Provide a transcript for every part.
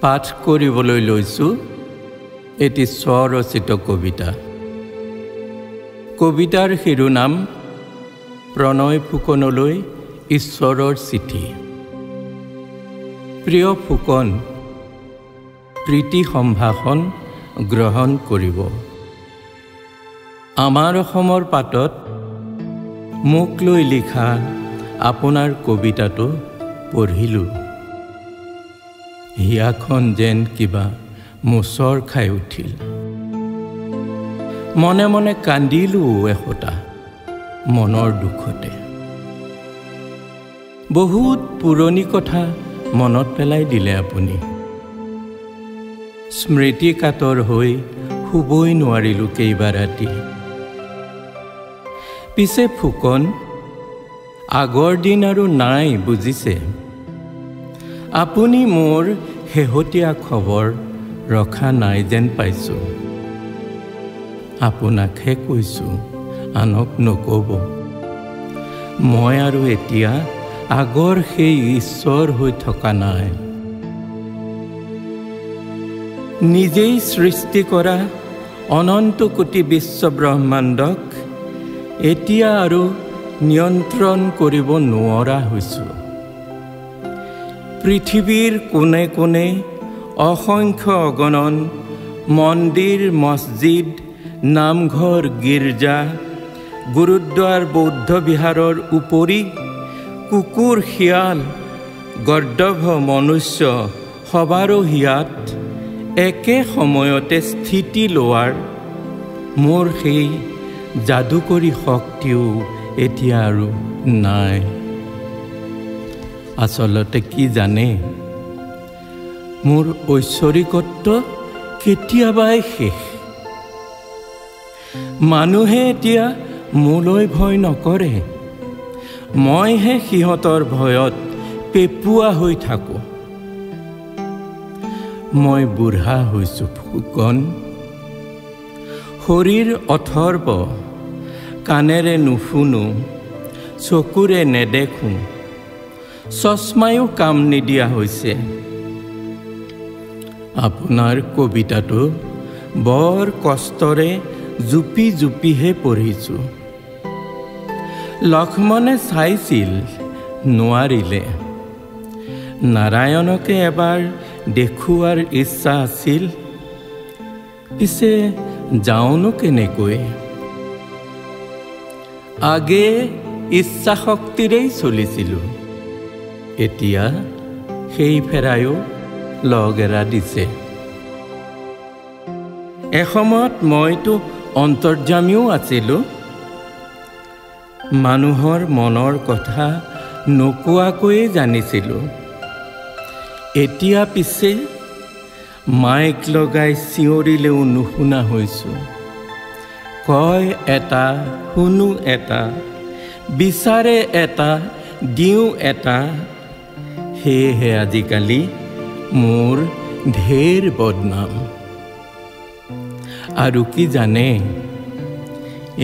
পাঠ কৰিবলৈ লৈছোঁ এটি স্বৰচিত কবিতা। কবিতাৰ শিৰোনাম প্ৰণয় ফুকনলৈ ঈশ্বৰৰ চিঠি। প্ৰিয় ফুকন, প্ৰীতি সম্ভাষণ গ্ৰহণ কৰিব। আমাৰ অসমৰ পাতত মোক লৈ লিখা আপোনাৰ কবিতাটো পঢ়িলোঁ। হিয়াখন যেন কিবা মোচৰ খাই উঠিল। মনে মনে কান্দিলোঁ এসোটা মনৰ দুখতে। বহুত পুৰণি কথা মনত পেলাই দিলে আপুনি। স্মৃতি কাতৰ হৈ শুবই নোৱাৰিলোঁ কেইবা ৰাতি। পিছে ফুকন, আগৰ দিন আৰু নাই বুজিছে। আপুনি মোৰ শেহতীয়া খবৰ ৰখা নাই যেন পাইছোঁ। আপোনাকহে কৈছোঁ, আনক নক'ব। মই আৰু এতিয়া আগৰ সেই ঈশ্বৰ হৈ থকা নাই। নিজেই সৃষ্টি কৰা অনন্ত কোটি বিশ্ব ব্ৰহ্মাণ্ডক এতিয়া আৰু নিয়ন্ত্ৰণ কৰিব নোৱাৰা হৈছোঁ। পৃথিৱীৰ কোণে কোণে অসংখ্য অগণন মন্দিৰ, মছজিদ, নামঘৰ, গীৰ্জা, গুৰুদ্বাৰ, বৌদ্ধ বিহাৰৰ উপৰি কুকুৰ, শিয়াল, গৰ্দভ মনুষ্য সবাৰো হিয়াত একে সময়তে স্থিতি লোৱাৰ মোৰ সেই যাদুকৰী শক্তিও এতিয়া আৰু নাই। আচলতে কি জানে, মোৰ ঐশ্বৰিকত্ব কেতিয়াবাই শেষ। মানুহে এতিয়া মোলৈ ভয় নকৰে। মইহে সিহঁতৰ ভয়ত পেপুৱা হৈ থাকোঁ। মই বুঢ়া হৈছোঁ ফুকন। শৰীৰ অথৰ্ব, কাণেৰে নুশুনো, চকুৰে নেদেখোঁ, চশমায়ো কাম নিদিয়া হৈছে। আপোনাৰ কবিতাটো বৰ কষ্টৰে জুপি জুপিহে পঢ়িছোঁ। লক্ষ্মণে চাইছিল, নোৱাৰিলে। নাৰায়ণকে এবাৰ দেখুৱাৰ ইচ্ছা আছিল, পিছে যাওঁনো কেনেকৈ? আগে ইচ্ছা শক্তিৰেই চলিছিলোঁ, এতিয়া সেই ফেৰায়ো লগ এৰা দিছে। এসময়ত মইতো অন্তৰ্যামীও আছিলোঁ। মানুহৰ মনৰ কথা নোকোৱাকৈয়ে জানিছিলোঁ। এতিয়া পিছে মাইক লগাই চিঞৰিলেও নুশুনা হৈছোঁ। কয় এটা, শুনো এটা, বিচাৰে এটা, দিওঁ এটা। সেয়েহে আজিকালি মোৰ ঢেৰ বদনাম। আৰু কি জানে,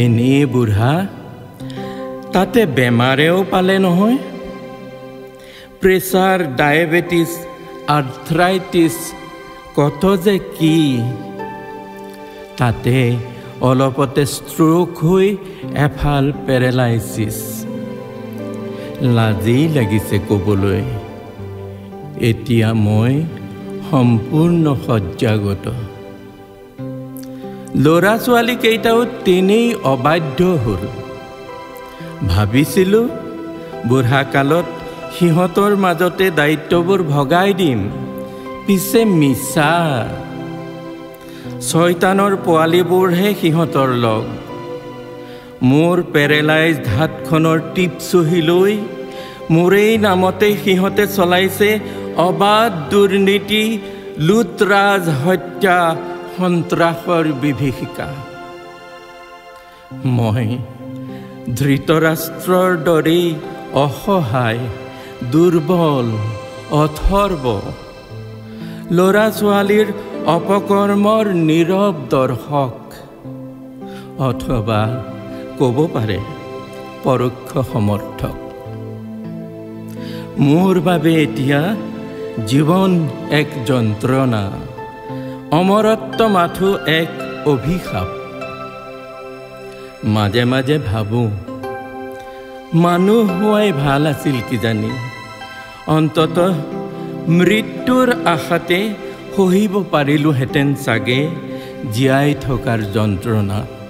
এনেই বুঢ়া, তাতে বেমাৰেও পালে নহয়। প্ৰেছাৰ, ডায়েবেটিছ, আৰ্থ্ৰাইটিছ, কত যে কি। তাতে অলপতে ষ্ট্ৰোক হৈ এফাল পেৰেলাইচিছ। লাজেই লাগিছে ক'বলৈ, এতিয়া মই সম্পূৰ্ণ শয্যাগত। ল'ৰা ছোৱালী কেইটাও তেনেই অবাধ্য হ'ল। ভাবিছিলোঁ বুঢ়া কালত সিহঁতৰ মাজতে দায়িত্ববোৰ ভগাই দিম, পিছে মিছা। ছয়তানৰ পোৱালিবোৰহে সিহঁতৰ লগ। মোৰ পেৰেলাইজড হাতখনৰ টিপ চহি লৈ মোৰেই নামতে সিহঁতে চলাইছে অবাধ দুৰ্নীতি, লুটৰাজ, হত্যা, সন্ত্ৰাসৰ বিভীষিকা। মই ধৃতৰাষ্ট্ৰৰ দৰেই অসহায়, দুৰ্বল, অথৰ্ব। ল'ৰা ছোৱালীৰ অপকৰ্মৰ নীৰৱ দৰ্শক, অথবা ক'ব পাৰে পৰোক্ষ সমৰ্থক। মোৰ বাবে এতিয়া জীৱন এক যন্ত্ৰণা, অমৰত্ব মাথো এক অভিশাপ। মাজে মাজে ভাবোঁ মানুহ হোৱাই ভাল আছিল কিজানি, অন্ততঃ মৃত্যুৰ আশাতে সহিব পাৰিলোহেঁতেন চাগে জীয়াই থকাৰ যন্ত্ৰণা।